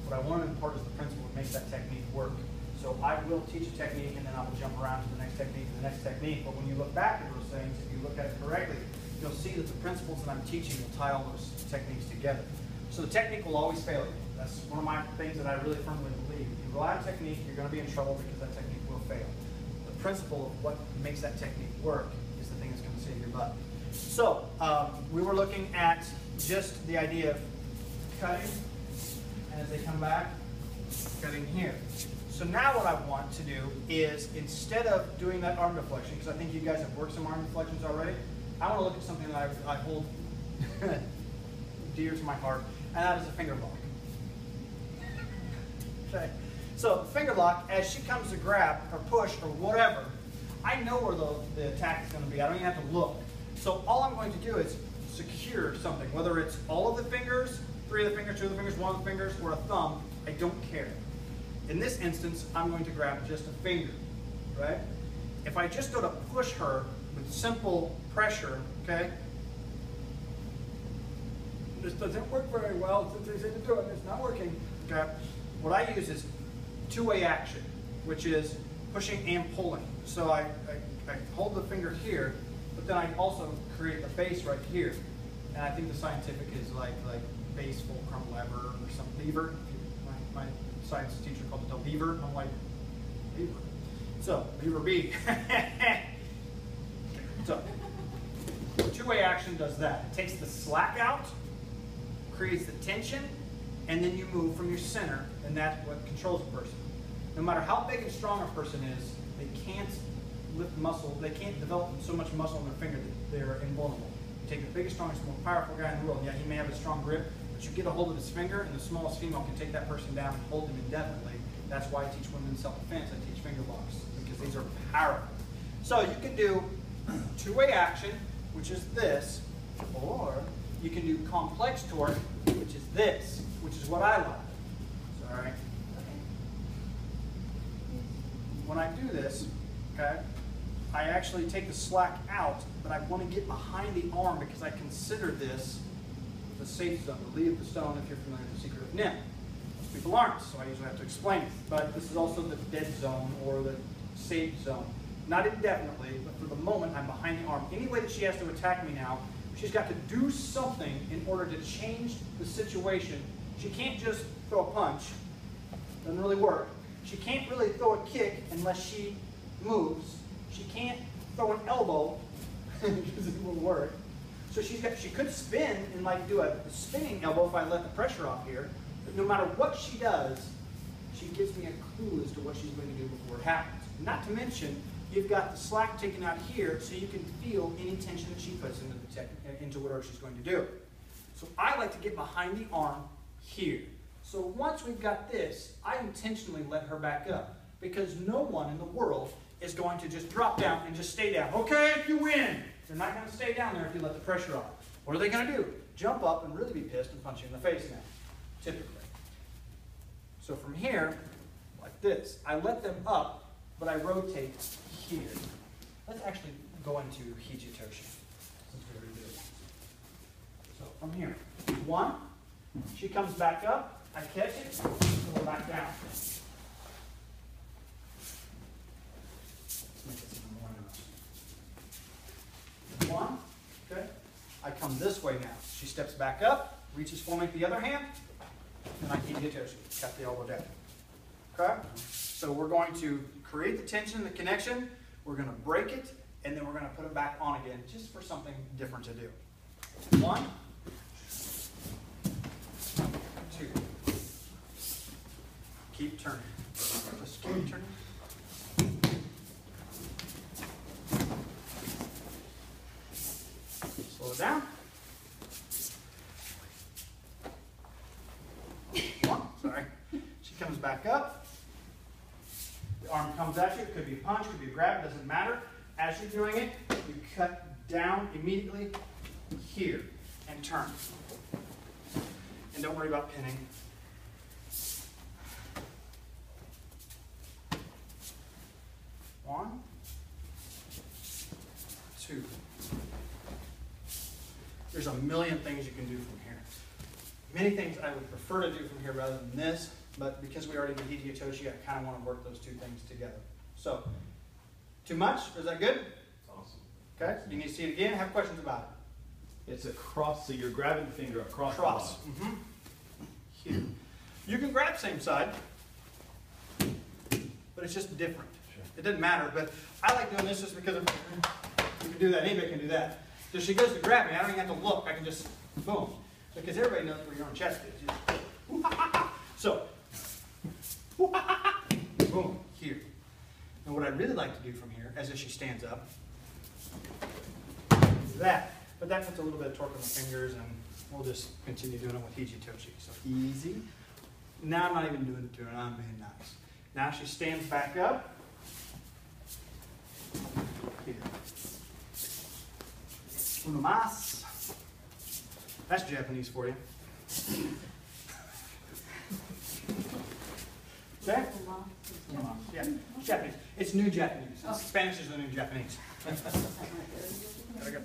What I want to impart is the principle that makes that technique work. So I will teach a technique and then I will jump around to the next technique and the next technique. But when you look back at those things, if you look at it correctly, you'll see that the principles that I'm teaching will tie all those techniques together. So the technique will always fail you. That's one of my things that I really firmly believe. If you rely on technique, you're going to be in trouble because that technique will fail. The principle of what makes that technique work is the thing that's going to save your butt. So we were looking at just the idea of cutting, and as they come back, cutting here. So now what I want to do is, instead of doing that arm deflection, because I think you guys have worked some arm deflections already, I want to look at something that I hold dear to my heart, and that is a finger lock. Okay. So finger lock, as she comes to grab or push or whatever, I know where the attack is going to be. I don't even have to look. So all I'm going to do is secure something, whether it's all of the fingers, 3 of the fingers, 2 of the fingers, 1 of the fingers, or a thumb. I don't care. In this instance, I'm going to grab just a finger, right? If I just go to push her with simple pressure, okay, this doesn't work very well. It's easy to do it. It's not working. Okay. What I use is two-way action, which is pushing and pulling. So I hold the finger here, but then I also create the base right here. And I think the scientific is like base fulcrum lever or some lever. My science teacher called it a lever. I'm like, lever. So, lever B. So, two-way action does that. It takes the slack out, creates the tension, and then you move from your center, and that's what controls a person. No matter how big and strong a person is, they can't lift muscle, they can't develop so much muscle in their finger that they're invulnerable. You take the biggest, strongest, most powerful guy in the world, yeah, he may have a strong grip, but you get a hold of his finger, and the smallest female can take that person down and hold them indefinitely. That's why I teach women self-defense. I teach finger locks, because these are powerful. So you can do two-way action, which is this, or you can do complex torque, which is this, which is what I like. Sorry. When I do this, okay, I actually take the slack out, but I want to get behind the arm because I consider this the safe zone, the lee of the stone, if you're familiar with the secret of NIM. Most people aren't, so I usually have to explain it. But this is also the dead zone or the safe zone. Not indefinitely, but for the moment, I'm behind the arm. Any way that she has to attack me now, she's got to do something in order to change the situation. She can't just throw a punch. Doesn't really work. She can't really throw a kick unless she moves. She can't throw an elbow because it won't work. So she could spin and like do a spinning elbow if I let the pressure off here. But no matter what she does, she gives me a clue as to what she's going to do before it happens. Not to mention, you've got the slack taken out here so you can feel any tension that she puts into whatever she's going to do. So I like to get behind the arm here. So once we've got this, I intentionally let her back up because no one in the world is going to just drop down and just stay down. Okay, you win. They're not going to stay down there if you let the pressure off. What are they going to do? Jump up and really be pissed and punch you in the face now, typically. So from here, like this, I let them up, but I rotate here. Let's actually go into Hijitoshi, since we already did it. So from here, 1, she comes back up, I catch it, go back down. Let's make this even more nice. 1, okay. I come this way now. She steps back up, reaches for me with the other hand, and I Hijitoshi, cut the elbow down. Okay? So we're going to create the tension, the connection, we're going to break it, and then we're going to put it back on again, just for something different to do. 1, 2. Keep turning. Just keep turning. Slow it down. 1, sorry. She comes back up. The arm comes at you. It could be a punch, could be a grab, it doesn't matter. As you're doing it, you cut down immediately here and turn. And don't worry about pinning. 1, 2. There's a million things you can do from here. Many things I would prefer to do from here rather than this, but because we already did Hiji-Toshi, I kind of want to work those two things together. So, too much? Is that good? Awesome. Okay, you need to see it again. Have questions about it? It's a cross, so you're grabbing the finger across the Cross. bottom. Here. You can grab same side, but it's just different. Sure. It doesn't matter, but I like doing this just because you can do that. Anybody can do that. So she goes to grab me. I don't even have to look. I can just boom. Because everybody knows where your own chest is. So, boom, here. And what I really like to do from here, as she stands up, is that. But that puts a little bit of torque on the fingers, and we'll just continue doing it with Hiji-Toshi. So easy. Now I'm not even doing it to her. I'm being nice. Now she stands back up. Here. Uno más. That's Japanese for you. Okay? Yeah, Japanese. It's New Japanese. Spanish is the New Japanese. There we go.